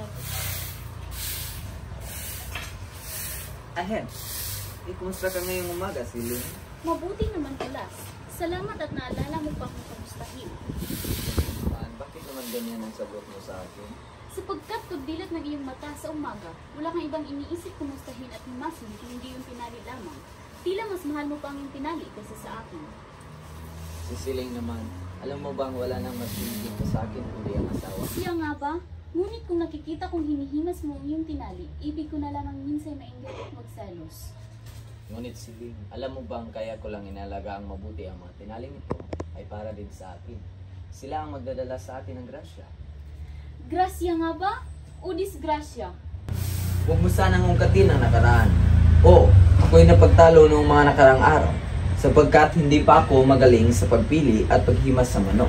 darating. Ahem, kumusta ka ngayong umaga, Siling? Mabuti naman, Kulas. Salamat at naalala mo pa akong kamustahin. Bakit naman ganyan ang sagot mo sa akin? Sapagkat pagdilat ng iyong mata sa umaga, wala kang ibang iniisip kumustahin at himasin kung hindi yung pinali lamang. Tila mas mahal mo pa ang yung pinali kaysa sa akin. Si Siling naman, alam mo bang wala nang mas pinigil sa akin kundi ang asawa? Siya nga ba? Ngunit kung nakikita kong hinihimas mo ang iyong tinali, ibig ko na lamang minsay mainggit at magselos. Ngunit Siling, alam mo bang kaya ko lang inalaga ang mabuti ang mga tinaling ito ay para din sa atin. Sila ang magdadala sa atin ng grasya. Grasya nga ba? O disgrasya? Huwag mo sanang ungkatin ang nakaraan. Ako'y napagtalo noong mga nakaraang araw, sapagkat hindi pa ako magaling sa pagpili at paghimas sa manok.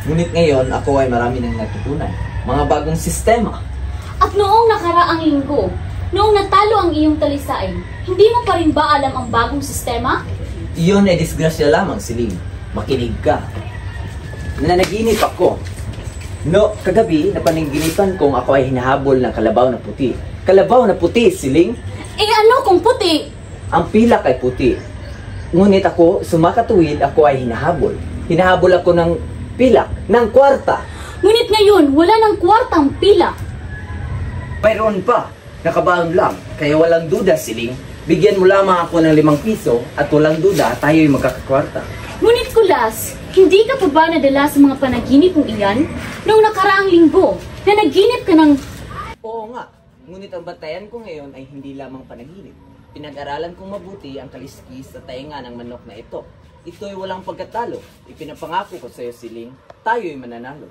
Ngunit ngayon, ako ay marami nang natutunan. Mga bagong sistema. At noong nakaraang linggo, noong natalo ang iyong talisain, hindi mo pa rin ba alam ang bagong sistema? Iyon ay disgrasya lamang, Siling. Makinig ka. Nanaginip ako. Kagabi, napanaginipan kong ako ay hinahabol ng kalabaw na puti. Kalabaw na puti, Siling? Ano kung puti? Ang pilak ay puti. Ngunit ako, sumakatuwid, ako ay hinahabol. Hinahabol ako ng pilak, ng kwarta. Ngunit ngayon, wala ng kwartang pilak. Mayroon pa. Nakabaon lang. Kaya walang duda, Siling. Bigyan mo lamang ako ng 5 piso at walang duda, tayo'y magkakakwarta. Ngunit Kulas, hindi ka pa ba nadala sa mga panaginip mong iyan? Noong nakaraang linggo, na naginip ka ng... Oo nga. Ngunit ang batayan ko ngayon ay hindi lamang panaginip. Pinag-aralan kong mabuti ang kaliskis sa tainga ng manok na ito. Ito'y walang pagkatalo. Ipinapangako ko sa iyo, Siling, tayo'y mananalo.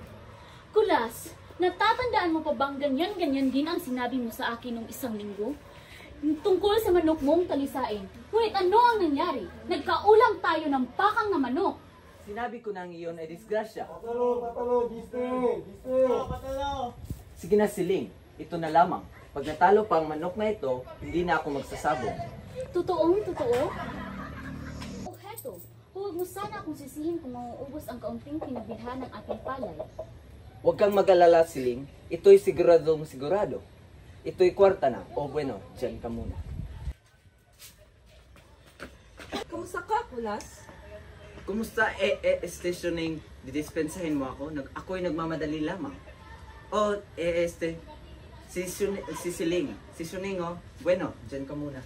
Kulas, natatandaan mo pa bang ganyan-ganyan din ang sinabi mo sa akin nung isang linggo? Tungkol sa manok mong talisain. Ngunit ano ang nangyari? Nagkaulang tayo ng pakang na manok. Sinabi ko na iyon ay disgrasya. Patalo, Disney! Sige na, Siling. Ito na lamang. Pag natalo pa ang manok na ito, hindi na ako magsasabong. Totoong totoo? O heto, huwag mo sana akong sisihin kung mauubos ang kaunting pinabilhan ng ating palay. Huwag kang mag-alala, Siling. Ito'y siguradong sigurado. Ito'y kwarta na. Bueno, dyan ka muna. Kamusta ka, Kulas? Kumusta, stationing? Didispensahin mo ako? Ako'y nagmamadali lamang. Si Siling. Si Suning, Bueno, dyan ka muna.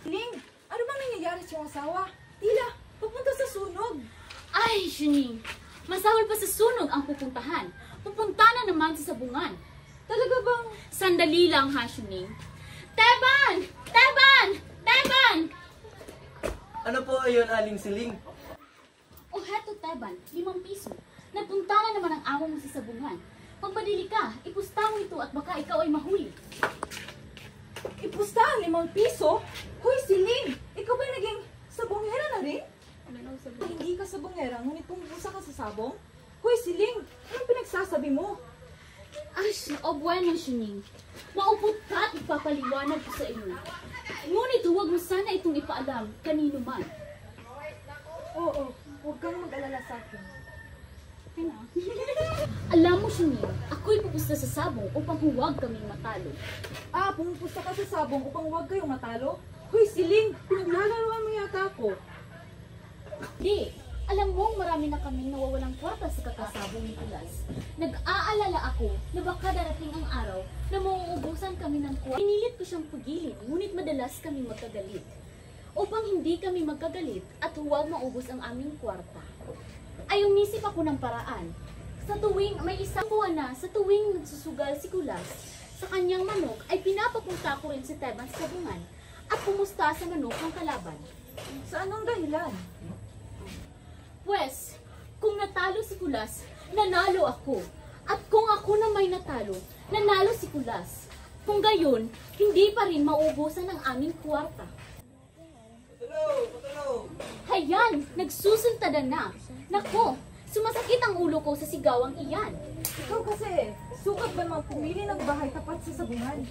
Ling, ano bang nangyayari sa iyong asawa? Tila, papunta sa sunog. Ay, Shuning! Masawal pa sa sunog ang pupuntahan. Pupunta na naman sa sabungan. Talaga bang... Sandali lang ha, Shuning. Teban! Teban! Teban! Ano po ayun, Aling Siling? O heto, Teban, 5 piso. Nagpunta na naman ang amo mo sa sabungan. Magpadili ka, ipusta mo ito at baka ikaw ay mahuli. Ipusta ang 5 piso? Hoy, Siling! Ikaw ba naging sabongera na rin? Hindi ka sabongera, ngunit pumupusa ka sa sabong? Hoy, Siling! Anong pinagsasabi mo? Bueno, Shuning. Maupot ka at ipapaliwanag ko sa iyo. Ngunit huwag mo sana itong ipaalam kanino man. Oo, huwag kang mag-alala sa akin. Alam mo, Shuning, ako'y pupusta sa sabong upang huwag kaming matalo. Pumupusta ka sa sabong upang huwag kayong matalo? Hoy, Siling! Pinaglalaroan mo yata ako. Di, alam mo, marami na kaming nawawalang kwarta sa kakasabong ni Kulas. Nag-aalala ako na baka darating ang araw na mauubusan kami ng kwarta. Pinilit ko siyang pagilid, ngunit madalas kaming magkagalit. Upang hindi kami magkagalit at huwag maubos ang aming kwarta, ay umisip ako ng paraan. Sa tuwing may isang buwan na, sa tuwing nagsusugal si Kulas sa kanyang manok, ay pinapapunta ko rin si Teban sa sabungan at pumusta sa manok ang kalaban. Sa anong dahilan? Pwes, kung natalo si Kulas, nanalo ako. At kung ako na may natalo, nanalo si Kulas. Kung gayon, hindi pa rin mauubusan ang aming kwarta. Patalo! Hayan, nagsusuntadan na. Nako, sumasakit ang ulo ko sa sigawang iyan. Ikaw kasi, sukat ba naman pumili ng bahay tapat sa sabungan?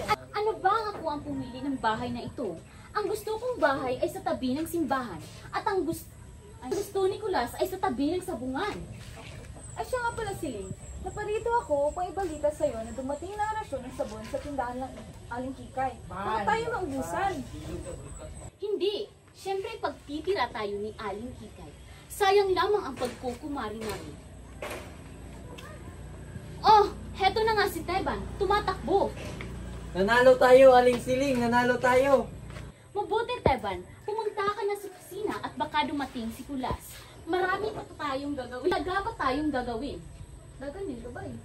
At ano ba ako ang pumili ng bahay na ito? Ang gusto kong bahay ay sa tabi ng simbahan. At ang gusto ni Kulas ay sa tabi ng sabungan. Ay siya nga pala, Siling. Naparito ako upang ibalita sa'yo na dumating na rasyon ng sabon sa tindahan ng Aling Kikay. Baka tayo maubusan. Hindi. Siyempre pagtitira tayo ni Aling Kikay. Sayang lamang ang pagkukumari namin. Oh, heto na nga si Teban. Tumatakbo. Nanalo tayo, Aling Siling. Nanalo tayo. Mabuti, Teban. Pumunta ka na sa kusina at baka dumating si Kulas. Marami pa tayong gagawin. Talaga pa tayong gagawin. Gaganin ka ba eh?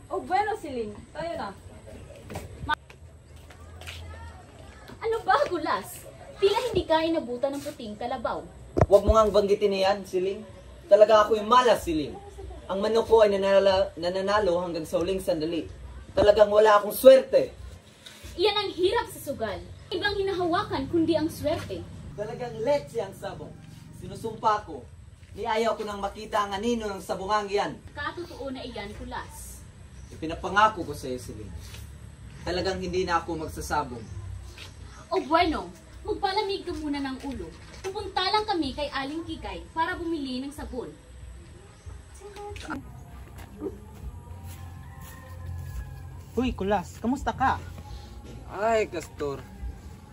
Oh, bueno, Siling. Tayo na. Ano ba, Kulas? Tila hindi ka inabutan ng puting kalabaw. Huwag mo ngang banggitin na yan, Siling. Talaga ako yung malas, Siling. Ang manok ko ay nananalo hanggang sa huling sandali. Talagang wala akong swerte. Iyan ang hirap sa sugal. Ibang hinahawakan kundi ang swerte. Talagang letse ang sabong. Sinusumpa ko. Niayaw ko nang makita ang anino ng sabungang iyan. Katotoo na iyan, Kulas. Ipinapangako ko sa iyo, Siling. Talagang hindi na ako magsasabong. O bueno, magpalamig ka muna ng ulo. Pupunta lang kami kay Aling Kikay para bumili ng sabon. Uy, Kulas, kamusta ka? Ay, Castor.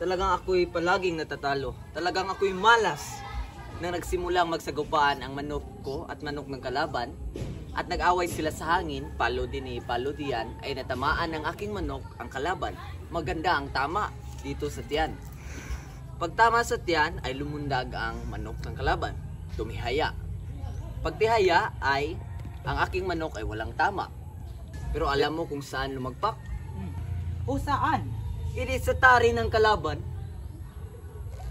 Talagang ako'y palaging natatalo. Talagang ako'y malas na nagsimulang magsagupaan ang manok ko at manok ng kalaban at nag-away sila sa hangin, palo din palo diyan, ay natamaan ng aking manok ang kalaban. Maganda ang tama dito sa tiyan. Pagtama sa tiyan ay lumundag ang manok ng kalaban. Tumihaya. Pagtihaya ay ang aking manok ay walang tama. Pero alam mo kung saan lumagpak? O saan? Hindi sa tari ng kalaban.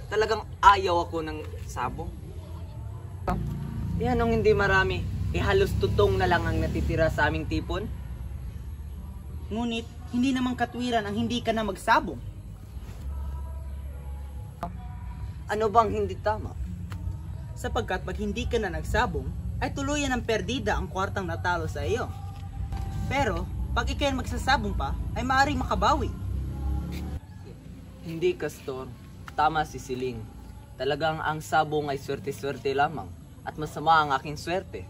Talagang ayaw ako ng sabong. Yan ang hindi marami. Halos tutong na lang ang natitira sa aming tipon. Ngunit, hindi naman katwiran ang hindi ka na magsabong. Ano bang hindi tama? Sapagkat pag hindi ka na nagsabong, ay tuluyan ng perdida ang kwartang natalo sa iyo. Pero, pag ikay magsasabong pa, ay maaaring makabawi. Hindi, Castor. Tama si Siling. Talagang ang sabong ay swerte-swerte lamang. At masama ang aking swerte.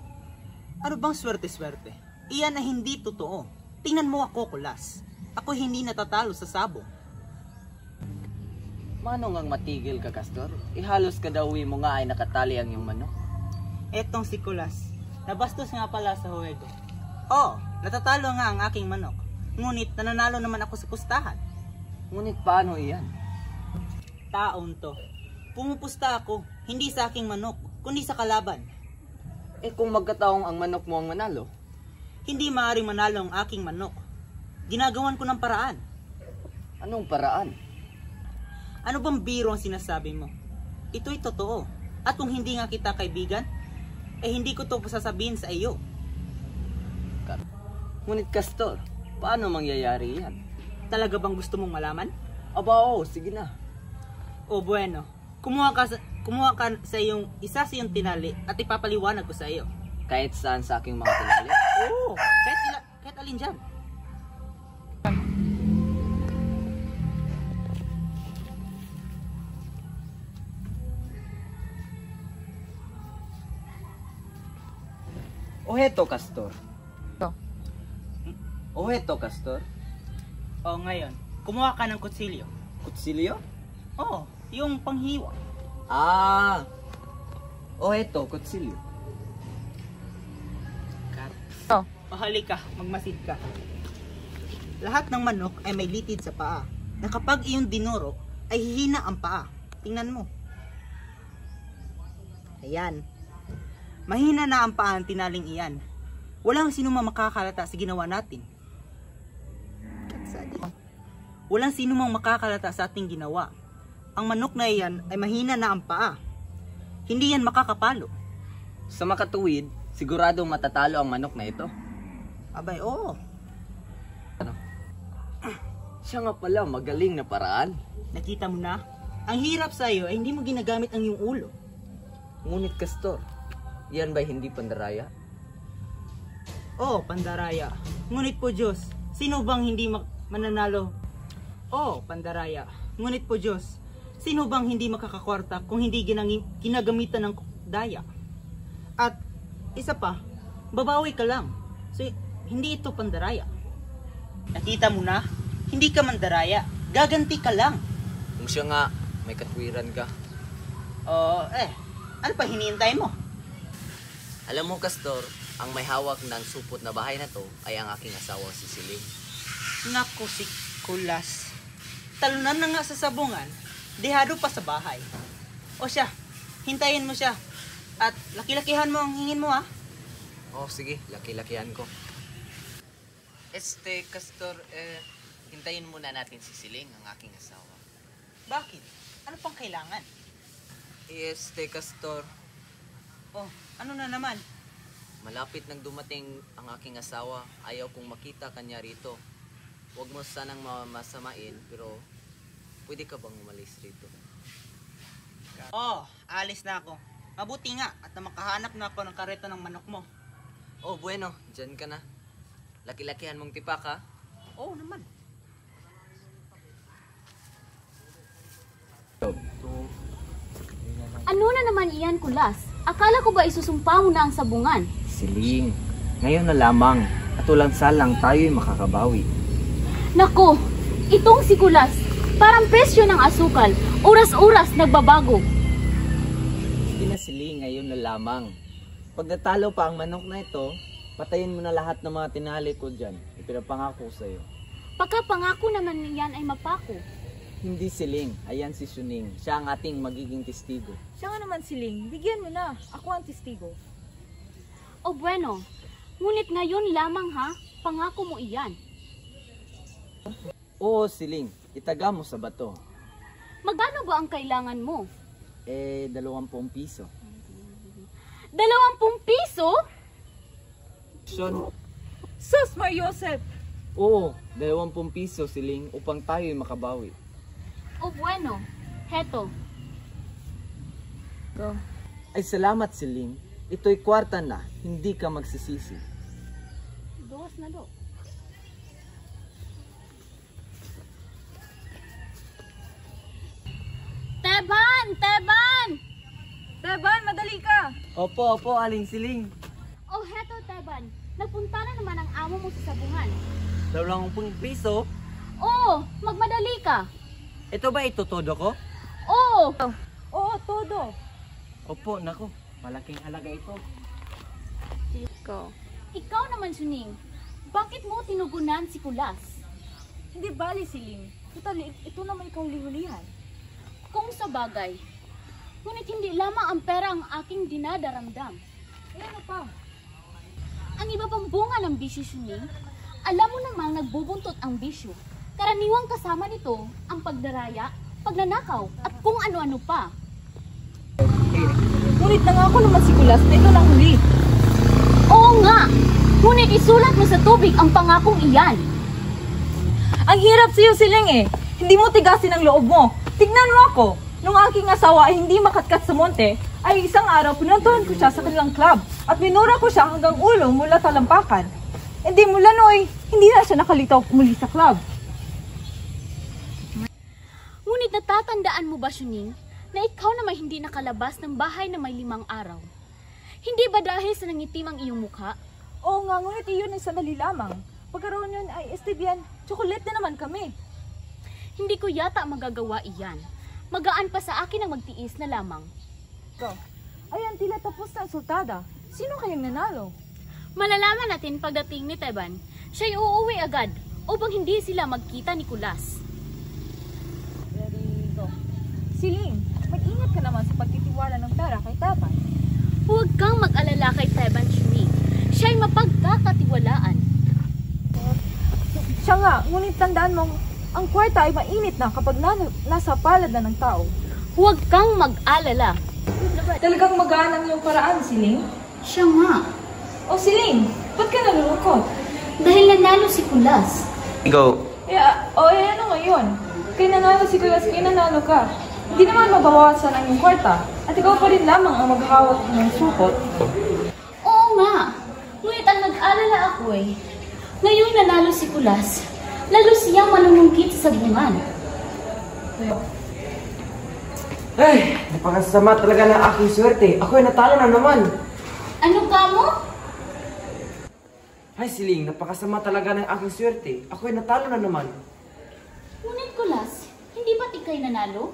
Ano bang swerte-swerte? Iyan ay hindi totoo. Tingnan mo ako, Kulas. Ako hindi natatalo sa sabong. Manong ang matigil ka, Castor? Ihalos kadawi mo nga ay nakatali ang iyong manok. Etong si Kulas. Nabastos nga pala sa huwego. Oo, natatalo nga ang aking manok. Ngunit nananalo naman ako sa pustahan. Ngunit paano iyan? Taon to. Pumupusta ako, hindi sa aking manok, kundi sa kalaban. Eh kung magkataong ang manok mo ang manalo, Hindi maaaring manalo ang aking manok. Ginagawan ko ng paraan. anong paraan? Ano bang biro ang sinasabi mo? Ito'y totoo. At kung hindi nga kita kaibigan, eh hindi ko to sasabihin sa iyo. Ngunit Castor, paano mangyayari yan? Talaga bang gusto mong malaman? Aba oo, sige na. O bueno, kumuha ka sa iyong isa sa iyong tinali at ipapaliwanag ko sa iyo. Kahit saan sa aking mga tinali. Oo, kahit alin dyan. O heto, Castor. O heto, Castor. O ngayon, kumuha ka ng kutsilyo. Kutsilyo? Oo, yung panghiwa. Ah! O heto, kutsilyo. O halika, magmasid ka. Lahat ng manok ay may litid sa paa, na kapag iyong dinuro, ay hihina ang paa. Tingnan mo. Ayan. Mahina na ang paa ng tinaling iyan. Walang sino makakalata sa ginawa natin. Walang sino mang makakalata sa ating ginawa. Ang manok na iyan ay mahina na ang paa. Hindi yan makakapalo. Sa makatuwid, siguradong matatalo ang manok na ito. Abay, oo. Siya nga pala, magaling na paraan. Nakita mo na? Ang hirap sa iyo ay hindi mo ginagamit ang iyong ulo. Ngunit Castor, yan ba'y hindi pandaraya? Oo, pandaraya. Ngunit po Diyos, sino bang hindi mananalo? Oo, pandaraya. Ngunit po Diyos, sino bang hindi makakakwarta kung hindi ginagamitan ng daya? At isa pa, babawi ka lang. So, hindi ito pandaraya. Nakita mo na, hindi ka mandaraya. Gaganti ka lang. Kung siya nga, may katwiran ka. Ano pa hinihintay mo? Alam mo, Castor, ang may hawak ng supot na bahay na to ay ang aking asawa si Siling. Naku, si Kulas. Talunan na nga sa sabungan, dehado pa sa bahay. O siya, hintayin mo siya. At laki-lakihan mo ang hingin mo, ha? Oh, sige, laki-lakihan ko. Castor, hintayin muna natin si Siling, ang aking asawa. Bakit? Ano pang kailangan? Castor, Oh, ano na naman? malapit nang dumating ang aking asawa. Ayaw kong makita kanya rito. Huwag mo sanang masamain, pero pwede ka bang umalis rito? Alis na ako. Mabuti nga at makahanap na ako ng kareta ng manok mo. Oh, bueno, dyan ka na. Laki-lakihan mong tipak, ha? Oo naman. Ano na naman iyan, Kulas? Akala ko ba isusumpa mo na ang sabungan? Siling, ngayon na lamang. At walang salang tayo'y makakabawi. Nako, itong si Kulas, parang presyo ng asukal, oras-oras nagbabago. Hindi na Siling, ngayon na lamang. Pag natalo pa ang manok na ito, patayin mo na lahat ng mga tinali ko dyan. Ipinapangako sa'yo. Pagkapangako naman niyan ay mapako. Hindi Siling, ayan si Suning. Siya ang ating magiging testigo. Siya nga naman, Siling. Bigyan mo na. Ako ang testigo. O bueno, ngunit ngayon lamang ha, pangako mo iyan. Oo Siling, itaga mo sa bato. Magkano ba ang kailangan mo? 20 piso. 20 piso? Sean, Sus, Mariosep! oo, 20 piso Siling upang tayo'y makabawi. O bueno, heto. Go. Ay salamat Siling, ito'y kwarta na, hindi ka magsisisi. Dos na do. Teban! Teban! Teban, madali ka! Opo, Aling Siling. O heto, Teban. Nagpunta na naman ang amo mo sa sabungan. 20 piso? Oo, magmadali ka. Ito ba itutodo ko? Oo. Oo, todo. Opo, naku. Malaking halaga ito. Ikaw naman, Suning. Bakit mo tinugunan si Kulas? Hindi bali, Siling. Ito naman ikaw lihulihan. Kung sa bagay. Ngunit hindi lamang ang pera ang aking dinadaramdam. Ano pa? Ang iba pang bunga ng bisyo, Suning. Alam mo namang nagbubuntot ang bisyo. Karaniwang kasama nito ang pagdaraya, pagnanakaw, at kung ano-ano pa. Ngunit nangako naman si Kulas na ito lang huli. Oo nga! Ngunit isulat mo sa tubig ang pangakong iyan. Ang hirap sa'yo, Siling eh. Hindi mo tigasin ang loob mo. Tignan mo ako. Nung aking asawa ay hindi makatkat sa monte, ay isang araw pinuntahan ko siya sa kanilang club at minura ko siya hanggang ulo mula talampakan. Hindi mula noy, hindi na siya nakalitaw muli sa club. Ngunit natatandaan mo ba, Suning, na ikaw naman hindi nakalabas ng bahay na may 5 araw? Hindi ba dahil sa nangitim ang iyong mukha? Oo nga, ngunit iyon ay sandali lamang. Pagkaroon yun ay Estebian, chocolate na naman kami. Hindi ko yata magagawa iyan. Magaan pa sa akin ang magtiis na lamang. Go. Ayan, tila tapos na ang sultada. Sino kayang nanalo? Malalaman natin pagdating ni Teban. Siya'y uuwi agad upang hindi sila magkita ni Kulas. Ready, go. Siling, mag-ingat ka naman sa pagtitiwala ng pera kay Teban. Huwag kang mag-alala kay Teban, Suning. Siya'y mapagkakatiwalaan. Siya nga, ngunit tandaan mong ang kwarta ay mainit na kapag nasa palad na ng tao. Huwag kang mag-alala. Talagang magaan ang iyong paraan, Siling? Siya nga. O Siling, ba't ka nalulungkot? Dahil nanalo si Kulas. Go! Ano ngayon? Kay nanalo si Kulas, kay nanalo ka. Hindi naman mabawasan ang iyong kwarta. At ikaw pa rin lamang ang maghahawak ng supot. Oo nga. Ngunit ang nag-alala ako eh. Ngayong nanalo si Kulas, lalo siyang manunungkit sa sabungan. Ay, napakasama talaga ng aking swerte. Ako'y natalo na naman. Ano ka mo? Ay, Siling, napakasama talaga ng aking swerte. Ako'y natalo na naman. Ngunit Kulas, hindi ba't ikay nanalo?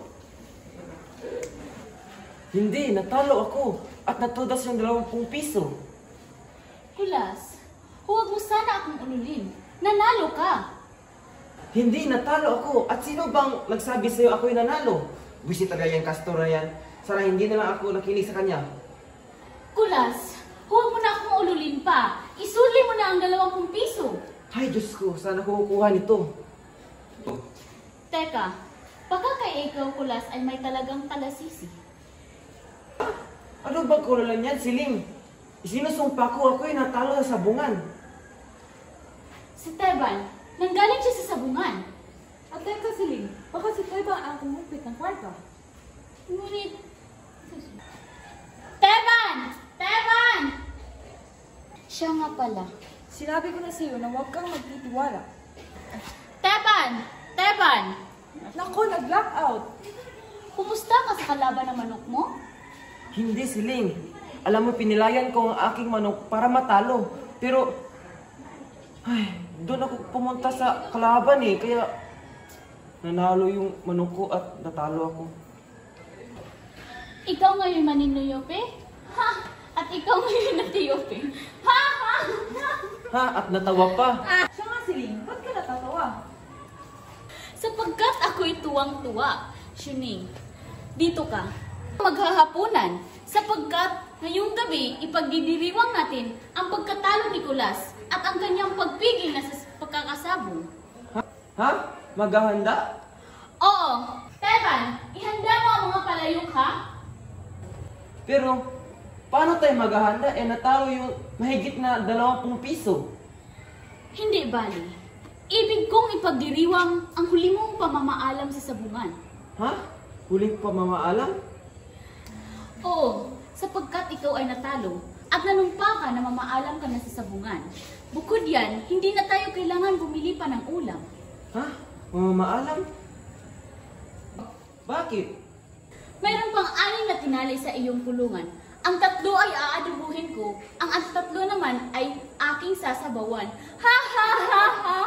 Hindi, natalo ako. At natudas yung 20 piso. Kulas, huwag mo sana akong ululin. Nanalo ka! Hindi, natalo ako. At sino bang nagsabi sa'yo ako'y nanalo? Busi talaga yung Castor na yan. Sana hindi na lang ako nakinig sa kanya. Kulas, huwag mo na akong ululin pa. Isuli mo na ang 20 piso. Ay, Diyos ko, sana kukuha nito. Teka, baka kay ikaw, Kulas, ay may talagang talasisi. Ano bang kulalan yan, Siling? Isinusumpa ko ako'y natalo sa sabungan. Si Teban, nanggaling siya sa sabungan. At teka, Siling, baka si Teba ang kumupit ng kwarta. Ngunit... Teban! Teban! Siya nga pala. Sinabi ko na sa'yo na huwag kang magtitiwala. Teban! Teban! Naku, nag-blackout! Kumusta ka sa kalaban ng manok mo? Hindi, Siling. Alam mo, pinilayan ko ang aking manok para matalo. Pero, ay, doon ako pumunta sa kalaban eh. Kaya, nanalo yung manok ko at natalo ako. Ikaw ngayon maninuyope? Ha! At ikaw ngayon natiyope? Ha! Ha! Ha! Ha? At natawa pa. Siya nga, Siling, ba't ka natatawa? Sapagkat ako'y tuwang-tuwa. Shuning, dito ka. Maghahaponan. Sapagkat ngayong gabi, ipagdidiriwang natin ang pagkatalo ni Kulas at ang kanyang pagpigil na sa pagkakasabong. Ha? Maghahanda? Oo! Teban, ihanda mo ang mga palayok ha? Pero, paano tayo maghahanda? Eh, natalo yung mahigit na 20 piso. Hindi bali. Ibig kong ipagdiriwang ang huli mong pamamaalam sa sabungan. Ha? Huling pamamaalam? Oo, sapagkat ikaw ay natalo at nanumpa ka na mamaalam ka na sa sabungan. Bukod yan, hindi na tayo kailangan bumili pa ng ulam. Ha? Mamamaalam? Bakit? Mayroon pang 6 na tinali sa iyong kulungan. Ang 3 ay aadubuhin ko, ang 3 naman ay aking sasabawan. Ha ha ha ha